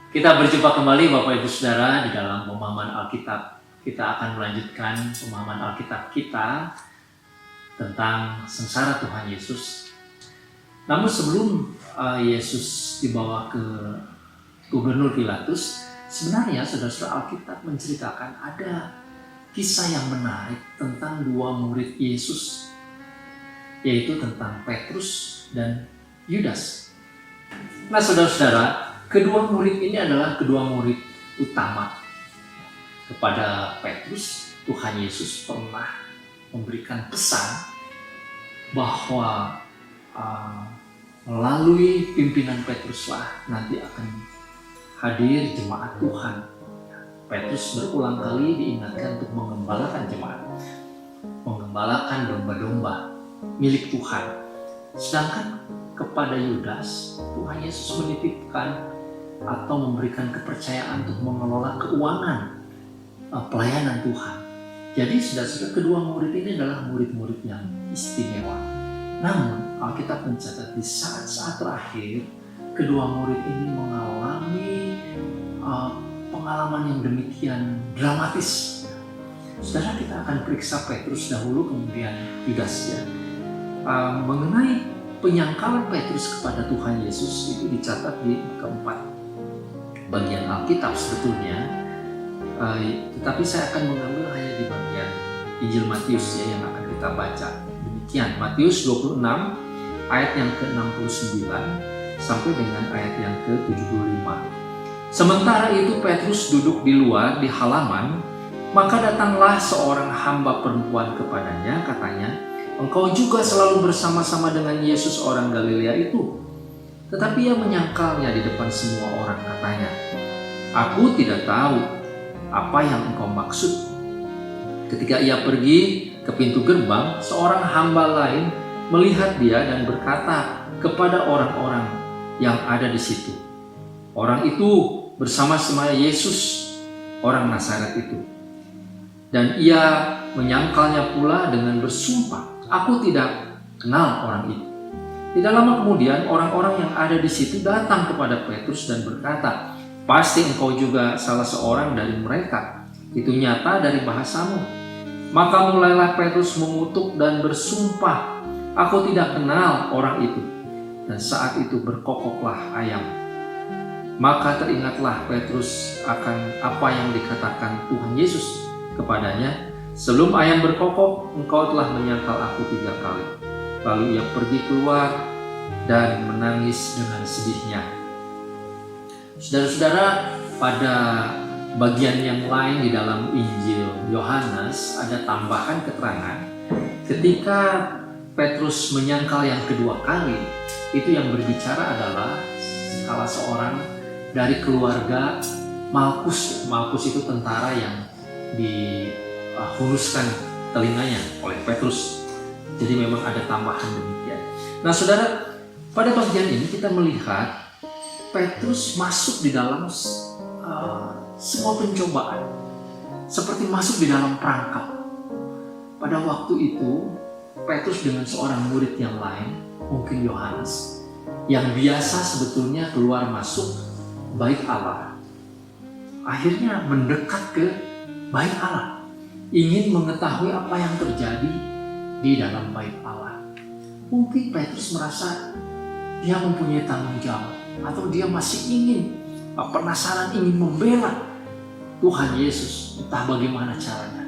Kita berjumpa kembali Bapak Ibu Saudara di dalam pemahaman Alkitab. Kita akan melanjutkan pemahaman Alkitab kita tentang sengsara Tuhan Yesus. Namun sebelum Yesus dibawa ke Gubernur Pilatus, sebenarnya saudara-saudara Alkitab menceritakan ada kisah yang menarik tentang dua murid Yesus, yaitu tentang Petrus dan Yudas. Nah saudara-saudara, kedua murid ini adalah kedua murid utama. Kepada Petrus, Tuhan Yesus pernah memberikan pesan bahwa melalui pimpinan Petruslah nanti akan hadir jemaat Tuhan. Petrus berulang kali diingatkan untuk mengembalakan jemaat, mengembalakan domba-domba milik Tuhan. Sedangkan kepada Yudas, Tuhan Yesus menitipkan atau memberikan kepercayaan untuk mengelola keuangan pelayanan Tuhan. Jadi saudara-saudara, kedua murid ini adalah murid-murid yang istimewa. Namun Alkitab mencatat di saat-saat terakhir kedua murid ini mengalami pengalaman yang demikian dramatis. Saudara, kita akan periksa Petrus dahulu, kemudian Yudas ya. Mengenai penyangkalan Petrus kepada Tuhan Yesus itu dicatat di keempat bagian Alkitab sebetulnya, tetapi saya akan mengambil hanya di bagian Injil Matius ya yang akan kita baca. Demikian, Matius 26 ayat yang ke-69 sampai dengan ayat yang ke-75. Sementara itu Petrus duduk di luar di halaman, maka datanglah seorang hamba perempuan kepadanya, katanya, "Engkau juga selalu bersama-sama dengan Yesus orang Galilea itu." Tetapi ia menyangkalnya di depan semua orang, katanya, "Aku tidak tahu apa yang engkau maksud." Ketika ia pergi ke pintu gerbang, seorang hamba lain melihat dia dan berkata kepada orang-orang yang ada di situ, "Orang itu bersama-sama Yesus, orang Nazaret itu." Dan ia menyangkalnya pula dengan bersumpah, "Aku tidak kenal orang itu." Tidak lama kemudian orang-orang yang ada di situ datang kepada Petrus dan berkata, "Pasti engkau juga salah seorang dari mereka. Itu nyata dari bahasamu." Maka mulailah Petrus mengutuk dan bersumpah, "Aku tidak kenal orang itu." Dan saat itu berkokoklah ayam. Maka teringatlah Petrus akan apa yang dikatakan Tuhan Yesus kepadanya, "Sebelum ayam berkokok, engkau telah menyangkal aku 3 kali." Lalu ia pergi keluar dan menangis dengan sedihnya. Saudara-saudara, pada bagian yang lain di dalam Injil Yohanes ada tambahan keterangan ketika Petrus menyangkal yang kedua kali, itu yang berbicara adalah salah seorang dari keluarga Malkus. Malkus itu tentara yang dihunuskan telinganya oleh Petrus. Jadi memang ada tambahan demikian. Nah saudara, pada bagian ini kita melihat Petrus masuk di dalam semua pencobaan, seperti masuk di dalam perangkap. Pada waktu itu Petrus dengan seorang murid yang lain, mungkin Yohanes, yang biasa sebetulnya keluar masuk bait Allah, akhirnya mendekat ke bait Allah, ingin mengetahui apa yang terjadi di dalam bait Allah. Mungkin Petrus merasa dia mempunyai tanggung jawab, atau dia masih penasaran, ingin membela Tuhan Yesus, entah bagaimana caranya.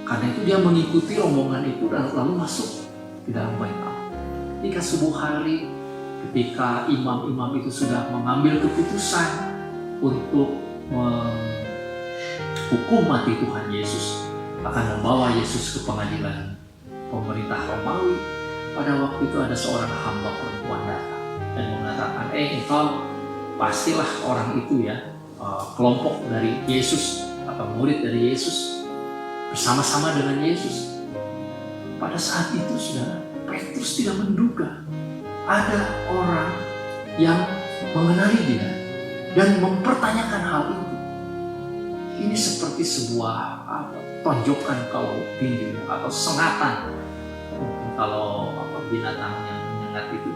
Karena itu dia mengikuti rombongan itu dan lalu masuk di dalam bait Allah. Ketika subuh hari, ketika imam-imam itu sudah mengambil keputusan untuk menghukum mati Tuhan Yesus, akan membawa Yesus ke pengadilan pemerintah Romawi, pada waktu itu ada seorang hamba perempuan datang dan mengatakan, "Engkau pastilah orang itu ya, kelompok dari Yesus atau murid dari Yesus, bersama-sama dengan Yesus." Pada saat itu saudara, Petrus tidak menduga ada orang yang mengenali dia dan mempertanyakan hal itu. Ini seperti sebuah tonjokan kalau tinju atau sengatan, kalau binatang yang menyengat itu.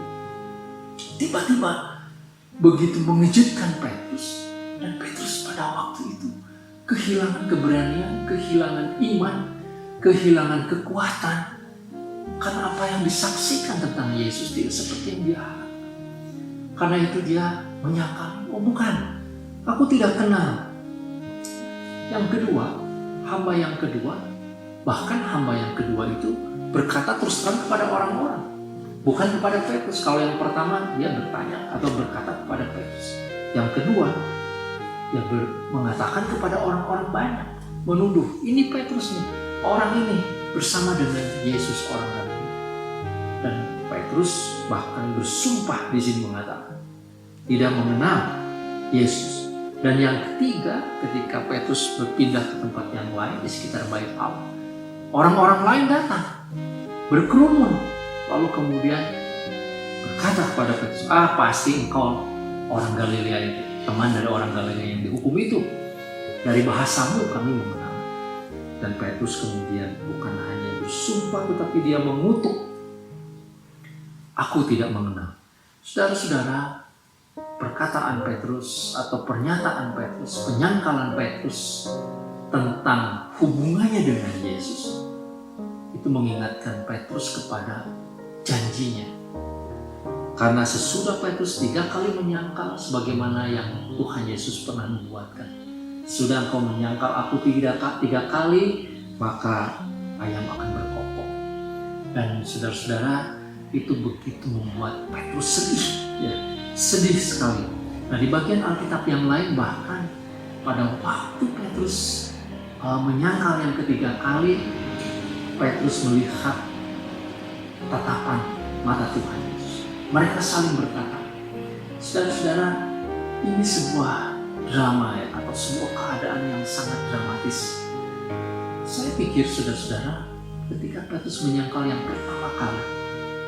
Tiba-tiba begitu mengejutkan Petrus, Dan Petrus pada waktu itu kehilangan keberanian, kehilangan iman, kehilangan kekuatan. Karena apa yang disaksikan tentang Yesus tidak seperti yang dia harapkan. Karena itu dia menyangkal, oh bukan, aku tidak kenal. Yang kedua, hamba yang kedua, bahkan hamba yang kedua itu berkata terus terang kepada orang-orang, bukan kepada Petrus. Kalau yang pertama dia bertanya atau berkata kepada Petrus. Yang kedua, dia mengatakan kepada orang-orang banyak, menuduh, ini Petrus nih, orang ini bersama dengan Yesus orang Galilea. Dan Petrus bahkan bersumpah di sini mengatakan tidak mengenal Yesus. Dan yang ketiga, ketika Petrus berpindah ke tempat yang lain di sekitar Bait Allah, orang-orang lain datang berkerumun, lalu kemudian berkata kepada Petrus, pasti engkau orang Galilea itu, teman dari orang Galilea yang dihukum itu, dari bahasamu kami mengenal. Dan Petrus kemudian bukan hanya bersumpah, tetapi dia mengutuk, aku tidak mengenal. Saudara-saudara, perkataan Petrus atau pernyataan Petrus, penyangkalan Petrus tentang hubungannya dengan Yesus itu mengingatkan Petrus kepada janjinya. Karena sesudah Petrus 3 kali menyangkal sebagaimana yang Tuhan Yesus pernah membuatkan, sudah engkau menyangkal aku 3 kali, maka ayam akan berkokok. Dan saudara-saudara, itu begitu membuat Petrus sedih, ya, sedih sekali. Nah, di bagian Alkitab yang lain bahkan pada waktu Petrus menyangkal yang ketiga kali, Petrus melihat tatapan mata Tuhan Yesus. Mereka saling bertatap. Saudara-saudara, ini sebuah drama ya, atau sebuah keadaan yang sangat dramatis. Saya pikir saudara-saudara, ketika Petrus menyangkal yang pertama kali,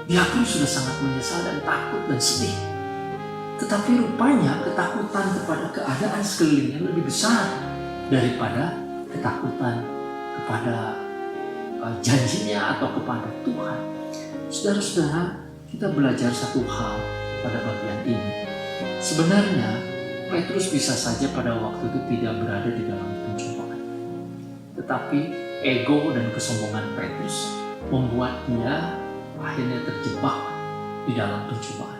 dia pun sudah sangat menyesal dan takut dan sedih. Tetapi rupanya ketakutan kepada keadaan sekelilingnya lebih besar daripada ketakutan kepada janjinya atau kepada Tuhan. Saudara-saudara, kita belajar satu hal pada bagian ini. Sebenarnya Petrus bisa saja pada waktu itu tidak berada di dalam pencobaan. Tetapi ego dan kesombongan Petrus membuat dia akhirnya terjebak di dalam pencobaan.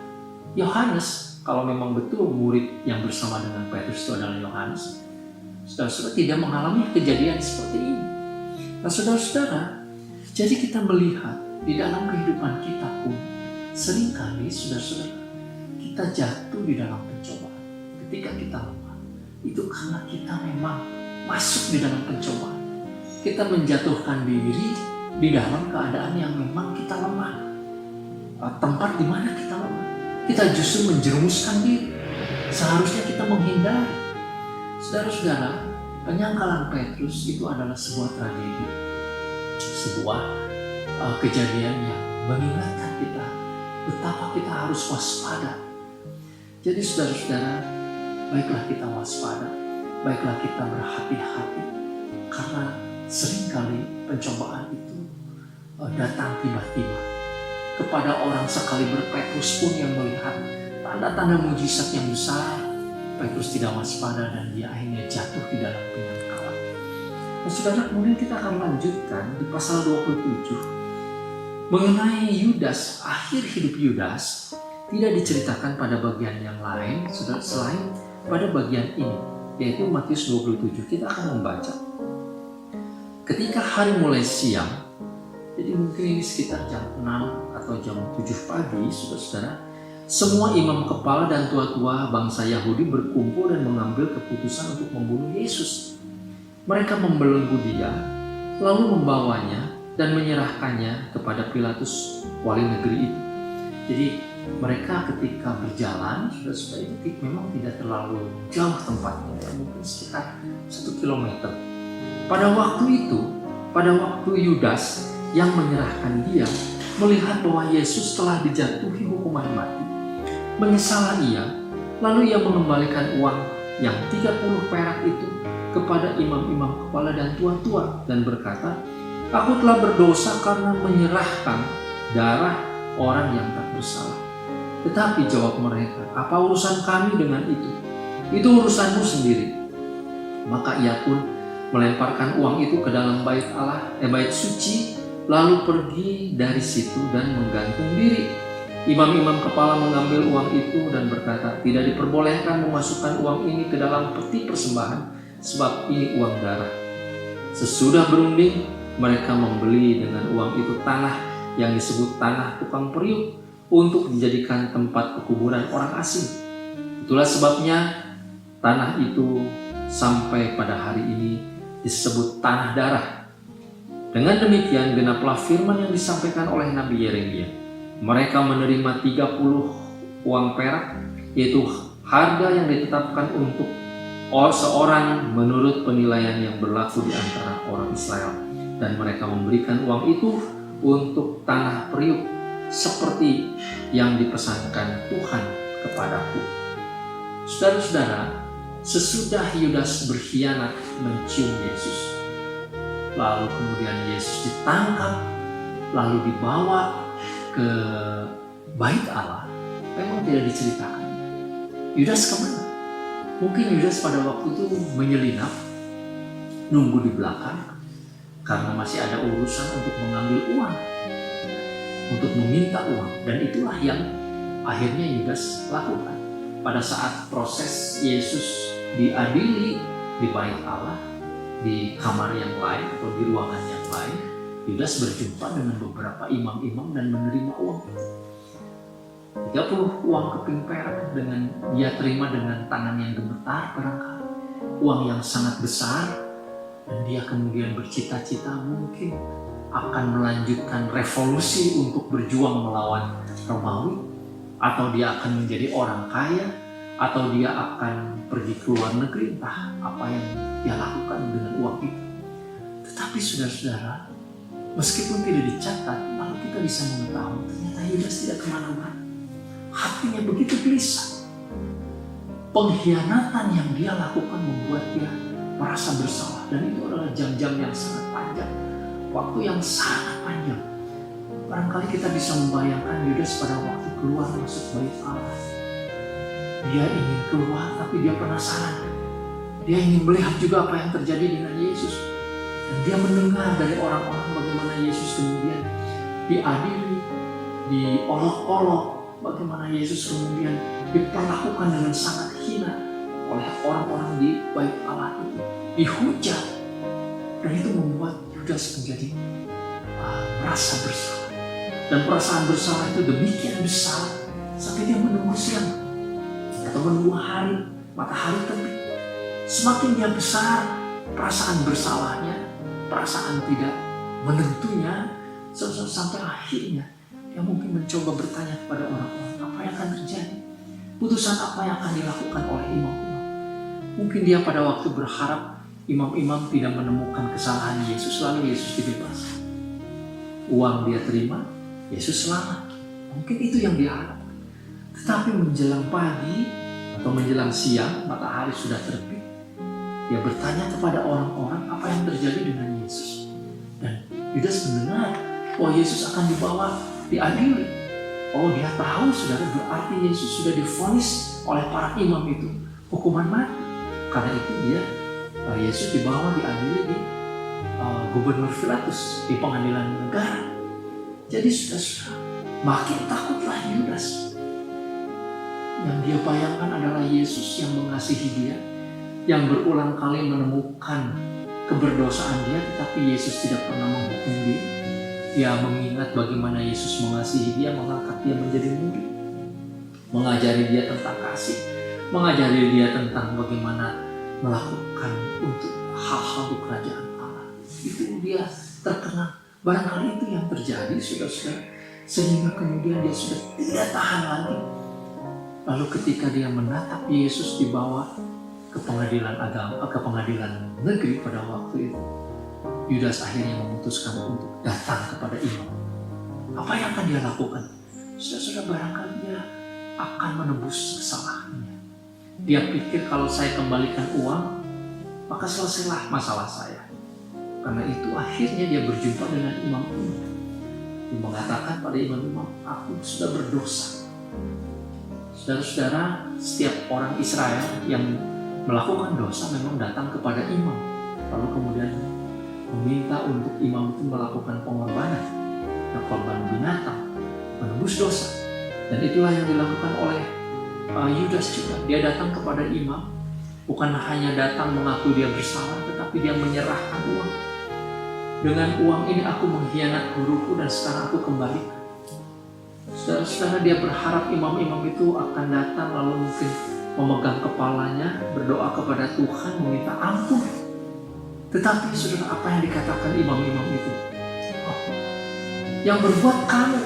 Yohanes, kalau memang betul murid yang bersama dengan Petrus itu adalah Yohanes, saudara-saudara tidak mengalami kejadian seperti ini. Nah, saudara-saudara, jadi kita melihat di dalam kehidupan kita pun seringkali saudara-saudara kita jatuh di dalam pencobaan. Ketika kita lemah, itu karena kita memang masuk di dalam pencobaan. Kita menjatuhkan diri di dalam keadaan yang memang kita lemah. Tempat di mana kita lemah, kita justru menjerumuskan diri. Seharusnya kita menghindari. Saudara-saudara, penyangkalan Petrus itu adalah sebuah tragedi, sebuah kejadian yang mengingatkan kita betapa kita harus waspada. Jadi saudara-saudara, baiklah kita waspada, baiklah kita berhati-hati, karena seringkali pencobaan itu datang tiba-tiba. Kepada orang sekaliber Petrus pun yang melihat tanda-tanda mujizat yang besar, Petrus tidak waspada dan dia akhirnya jatuh di dalam penyangkalan. Nah, saudara, kemudian kita akan lanjutkan di pasal 27 mengenai Yudas. Akhir hidup Yudas tidak diceritakan pada bagian yang lain, saudara, selain pada bagian ini, yaitu Matius 27. Kita akan membaca. Ketika hari mulai siang, jadi mungkin ini sekitar jam 6 atau jam 7 pagi, saudara-saudara, semua imam kepala dan tua-tua bangsa Yahudi berkumpul dan mengambil keputusan untuk membunuh Yesus. Mereka membelenggu dia, lalu membawanya dan menyerahkannya kepada Pilatus, wali negeri itu. Jadi mereka ketika berjalan, saudara-saudara, itu memang tidak terlalu jauh tempatnya, mungkin sekitar 1 kilometer. Pada waktu itu, pada waktu Yudas yang menyerahkan dia melihat bahwa Yesus telah dijatuhi hukuman mati, menyesallah ia, lalu ia mengembalikan uang yang 30 perak itu kepada imam-imam kepala dan tua-tua dan berkata, aku telah berdosa karena menyerahkan darah orang yang tak bersalah. Tetapi jawab mereka, apa urusan kami dengan itu? itu urusanmu sendiri. Maka ia pun melemparkan uang itu ke dalam bait bait suci, lalu pergi dari situ dan menggantung diri. Imam-imam kepala mengambil uang itu dan berkata, tidak diperbolehkan memasukkan uang ini ke dalam peti persembahan, sebab ini uang darah. Sesudah berunding, mereka membeli dengan uang itu tanah yang disebut tanah tukang periuk untuk dijadikan tempat pekuburan orang asing. Itulah sebabnya tanah itu sampai pada hari ini disebut tanah darah. Dengan demikian genaplah firman yang disampaikan oleh Nabi Yeremia. Mereka menerima 30 uang perak, yaitu harga yang ditetapkan untuk seorang menurut penilaian yang berlaku di antara orang Israel. Dan mereka memberikan uang itu untuk tanah periuk, seperti yang dipesankan Tuhan kepadaku. Saudara-saudara, sesudah Yudas berkhianat mencium Yesus, lalu kemudian Yesus ditangkap, lalu dibawa ke bait Allah, memang tidak diceritakan Yudas kemana. Mungkin Yudas pada waktu itu menyelinap, nunggu di belakang, karena masih ada urusan untuk mengambil uang, untuk meminta uang. Dan itulah yang akhirnya Yudas lakukan. Pada saat proses Yesus diadili di bait Allah, di kamar yang lain atau di ruangan yang lain, Yudas berjumpa dengan beberapa imam-imam dan menerima uang itu. 30 uang keping perak dengan dia terima dengan tangan yang gemetar barangkali. Uang yang sangat besar, dan dia kemudian bercita-cita mungkin akan melanjutkan revolusi untuk berjuang melawan Romawi, atau dia akan menjadi orang kaya, atau dia akan pergi ke luar negeri, entah apa yang dia lakukan dengan uang itu. Tetapi saudara-saudara, meskipun tidak dicatat, lalu kita bisa mengetahui ternyata Yudas tidak kemana-mana. Hatinya begitu gelisah. Pengkhianatan yang dia lakukan membuat dia merasa bersalah. Dan itu adalah jam-jam yang sangat panjang. Waktu yang sangat panjang. Barangkali kita bisa membayangkan Yudas pada waktu keluar masuk bait Allah. Dia ingin keluar tapi dia penasaran. Dia ingin melihat juga apa yang terjadi dengan Yesus. Dan dia mendengar dari orang-orang bagaimana Yesus kemudian diadili, diolok-olok, bagaimana Yesus kemudian diperlakukan dengan sangat hina oleh orang-orang di bait Allah itu, dihujat. Dan itu membuat Yudas menjadi merasa bersalah. Dan perasaan bersalah itu demikian besar sampai dia menunggu siang atau menunggu hari, matahari terbit. Semakin dia besar perasaan bersalahnya, perasaan tidak menentunya, sampai akhirnya dia mungkin mencoba bertanya kepada orang-orang apa yang akan terjadi, putusan apa yang akan dilakukan oleh imam-imam. Mungkin dia pada waktu berharap imam-imam tidak menemukan kesalahan Yesus, lalu Yesus dibebaskan. Uang dia terima, Yesus selamat. Mungkin itu yang dia harapkan. Tetapi menjelang pagi atau menjelang siang, matahari sudah terbit, dia bertanya kepada orang-orang apa yang terjadi dengan Yesus. Dan Yudas mendengar bahwa Yesus akan dibawa, diadili. Oh, dia tahu, saudara, berarti Yesus sudah divonis oleh para imam itu hukuman mati. Karena itu Yesus dibawa, diadili di Gubernur Pilatus, di pengadilan negara. Jadi sudah makin takutlah Yudas. Yang dia bayangkan adalah Yesus yang mengasihi dia, yang berulang kali menemukan keberdosaan dia, tetapi Yesus tidak pernah menghukum dia. Dia mengingat bagaimana Yesus mengasihi dia, mengangkat dia menjadi murid, mengajari dia tentang kasih, mengajari dia tentang bagaimana melakukan untuk hal-hal di kerajaan Allah. Itu dia terkenal. Barangkali itu yang terjadi, saudara-saudara, sehingga kemudian dia sudah tidak tahan lagi. Lalu ketika dia menatap Yesus dibawa ke pengadilan agama, ke pengadilan negeri pada waktu itu, Yudas akhirnya memutuskan untuk datang kepada imam. Apa yang akan dia lakukan? Saudara-saudara, barangkali dia akan menebus kesalahannya. Dia pikir kalau saya kembalikan uang, maka selesailah masalah saya. Karena itu akhirnya dia berjumpa dengan imam-imam. Dia mengatakan pada imam-imam, aku sudah berdosa. Saudara-saudara, setiap orang Israel yang melakukan dosa memang datang kepada imam, lalu kemudian meminta untuk imam itu melakukan pengorbanan, korban binatang, menebus dosa. Dan itulah yang dilakukan oleh Yudas juga. Dia datang kepada imam, bukan hanya datang mengaku dia bersalah, tetapi dia menyerahkan uang. Dengan uang ini aku mengkhianat guruku dan sekarang aku kembalikan. Saudara-saudara, dia berharap imam-imam itu akan datang lalu mungkin memegang kepalanya, berdoa kepada Tuhan, meminta ampun. Tetapi saudara, apa yang dikatakan imam-imam itu? Oh, yang berbuat kamu,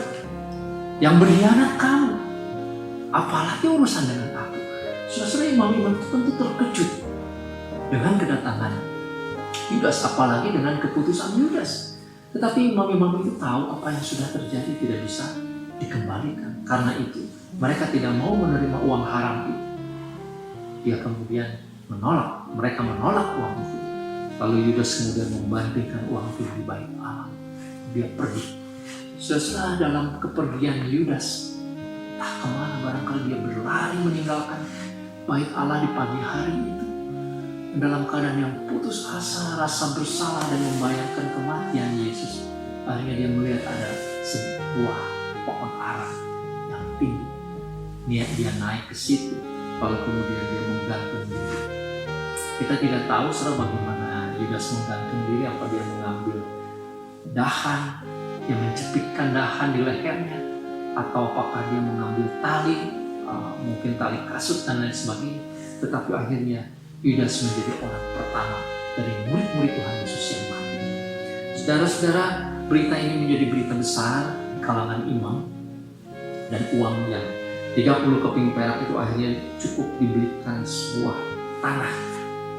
yang berkhianat kamu, apalagi urusan dengan aku. Saudara, imam-imam itu tentu terkejut dengan kedatangan Yudas, apalagi dengan keputusan Yudas. Tetapi imam-imam itu tahu apa yang sudah terjadi tidak bisa dikembalikan. Karena itu mereka tidak mau menerima uang haram itu. Dia kemudian menolak, mereka menolak uang itu. Lalu Yudas kemudian membandingkan uang itu di bait Allah. Dia pergi. Setelah dalam kepergian Yudas, entah kemana, barangkali dia berlari meninggalkan bait Allah di pagi hari itu. Dalam keadaan yang putus asa, rasa bersalah dan membayangkan kematian Yesus. Akhirnya dia melihat ada sebuah pohon ara yang tinggi. Dia naik ke situ, lalu kemudian dia menggantung diri. Kita tidak tahu bagaimana Yudas menggantung diri, apa dia mengambil dahan, dia mencepitkan dahan di lehernya, atau apakah dia mengambil tali, mungkin tali kasut dan lain sebagainya. Tetapi akhirnya Yudas menjadi orang pertama dari murid-murid Tuhan Yesus yang mati. Saudara-saudara, berita ini menjadi berita besar di kalangan imam, dan uang yang 30 keping perak itu akhirnya cukup dibelikan sebuah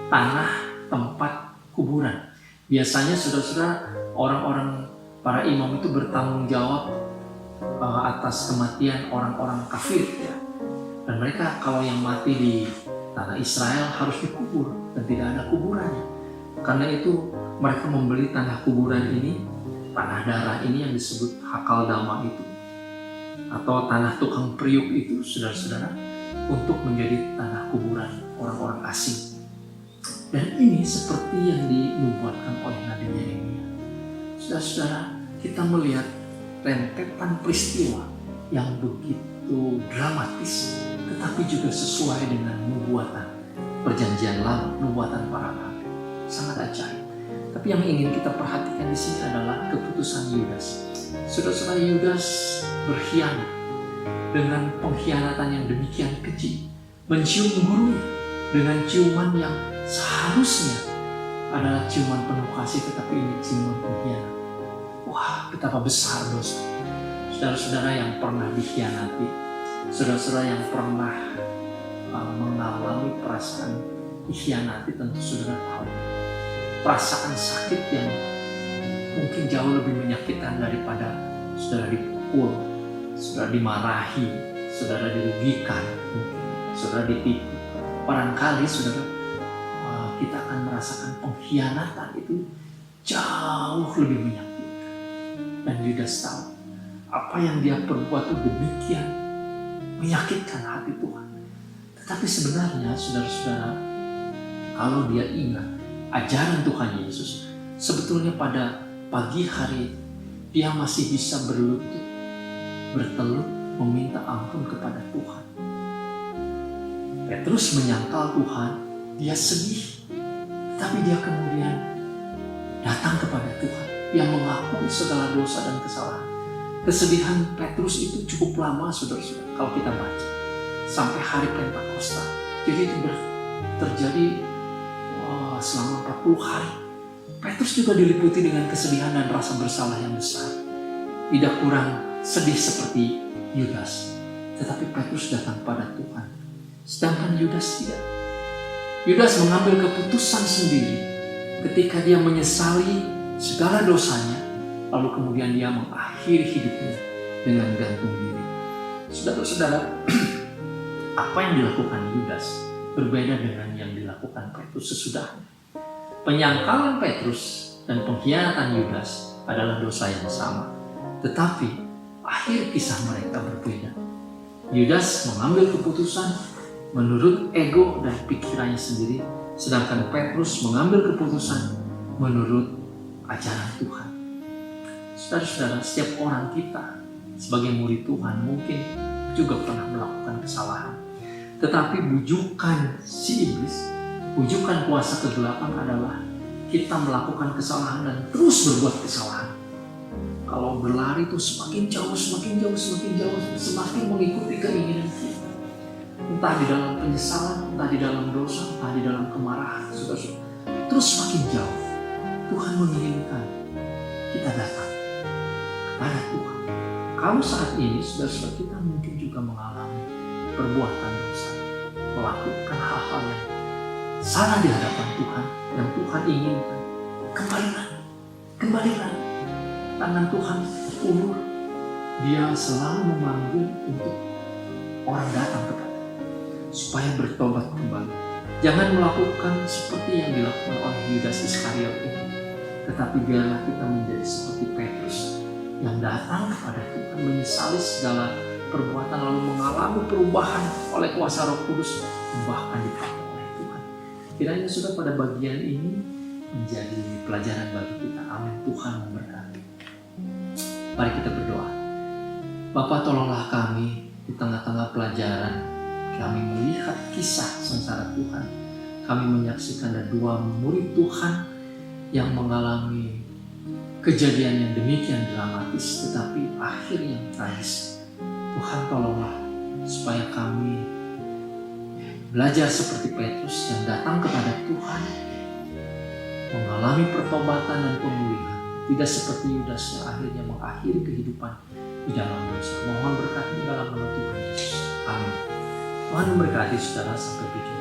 tanah tempat kuburan. Biasanya saudara-saudara, orang-orang para imam itu bertanggung jawab atas kematian orang-orang kafir, ya. Dan mereka kalau yang mati di tanah Israel harus dikubur dan tidak ada kuburannya. Karena itu mereka membeli tanah kuburan ini, tanah darah ini yang disebut hakal dama itu, atau tanah tukang priuk itu, saudara-saudara, untuk menjadi tanah kuburan orang-orang asing. Dan ini seperti yang dinubuatkan oleh Nabi Yeremia. Saudara-saudara, kita melihat rentetan peristiwa yang begitu dramatis, tetapi juga sesuai dengan nubuatan perjanjian lama, nubuatan para nabi. Sangat ajaib. Tapi yang ingin kita perhatikan di sini adalah keputusan Yudas. Saudara-saudara, Yudas berkhianat dengan pengkhianatan yang demikian keji, mencium gurunya dengan ciuman yang seharusnya adalah ciuman penuh kasih, tetapi ini ciuman pengkhianat. Wah, betapa besar dosa. Saudara-saudara yang pernah dikhianati, saudara-saudara yang pernah mengalami perasaan dikhianati, tentu saudara tahu perasaan sakit yang mungkin jauh lebih menyakitkan daripada saudara dipukul, saudara dimarahi, saudara dirugikan, mungkin saudara ditipu. Barangkali saudara kita akan merasakan pengkhianatan itu jauh lebih menyakitkan. Dan Yudas tahu apa yang dia perbuat itu demikian menyakitkan hati Tuhan. Tetapi sebenarnya saudara-saudara, kalau dia ingat ajaran Tuhan Yesus, sebetulnya pada pagi hari dia masih bisa berlutut, bertelut, meminta ampun kepada Tuhan. Petrus menyangkal Tuhan, dia sedih, tapi dia kemudian datang kepada Tuhan. Dia mengakui segala dosa dan kesalahan. Kesedihan Petrus itu cukup lama, saudara-saudara, kalau kita baca, sampai hari Pentakosta. Jadi itu terjadi selama 40 hari. Petrus juga diliputi dengan kesedihan dan rasa bersalah yang besar. Tidak kurang sedih seperti Yudas. Tetapi Petrus datang pada Tuhan. Sedangkan Yudas tidak. Yudas mengambil keputusan sendiri ketika dia menyesali segala dosanya, lalu kemudian dia mengakhiri hidupnya dengan gantung diri. Saudara-saudara, apa yang dilakukan Yudas berbeda dengan yang dilakukan Petrus sesudahnya. Penyangkalan Petrus dan pengkhianatan Yudas adalah dosa yang sama, tetapi akhir kisah mereka berbeda. Yudas mengambil keputusan menurut ego dan pikirannya sendiri, sedangkan Petrus mengambil keputusan menurut ajaran Tuhan. Saudara-saudara, setiap orang kita sebagai murid Tuhan mungkin juga pernah melakukan kesalahan. Tetapi bujukan si iblis, bujukan kuasa kegelapan adalah kita melakukan kesalahan dan terus berbuat kesalahan. Kalau berlari itu semakin jauh, semakin mengikuti keinginan kita. Entah di dalam penyesalan, entah di dalam dosa, entah di dalam kemarahan, saudara-saudara. Terus semakin jauh. Tuhan menginginkan kita datang kepada Tuhan. Kalau saat ini, saudara-saudara, kita mungkin juga mengalami perbuatan dosa, melakukan hal-hal yang salah di hadapan Tuhan, yang Tuhan inginkan. Kembalilah. Tangan Tuhan ulur, Dia selalu memanggil untuk orang datang kepada supaya bertobat kembali. Jangan melakukan seperti yang dilakukan oleh Yudas Iskariot ini, tetapi biarlah kita menjadi seperti Petrus yang datang kepada Tuhan, menyesali segala perbuatan, lalu mengalami perubahan oleh kuasa Roh Kudus, bahkan dipakai oleh Tuhan. Kiranya sudah pada bagian ini menjadi pelajaran bagi kita. Amin. Tuhan memberkati. Mari kita berdoa. Bapa, tolonglah kami di tengah-tengah pelajaran. Kami melihat kisah sengsara Tuhan. Kami menyaksikan ada dua murid Tuhan yang mengalami kejadian yang demikian dramatis, tetapi akhir yang tragis. Tuhan, tolonglah supaya kami belajar seperti Petrus yang datang kepada Tuhan, mengalami pertobatan dan pemulihan. Tidak seperti Yudas yang akhirnya mengakhiri kehidupan di dalam dosa. Mohon berkat di dalam nama Tuhan Yesus. Amin. Tuhan memberkati saudara, sampai berjumpa.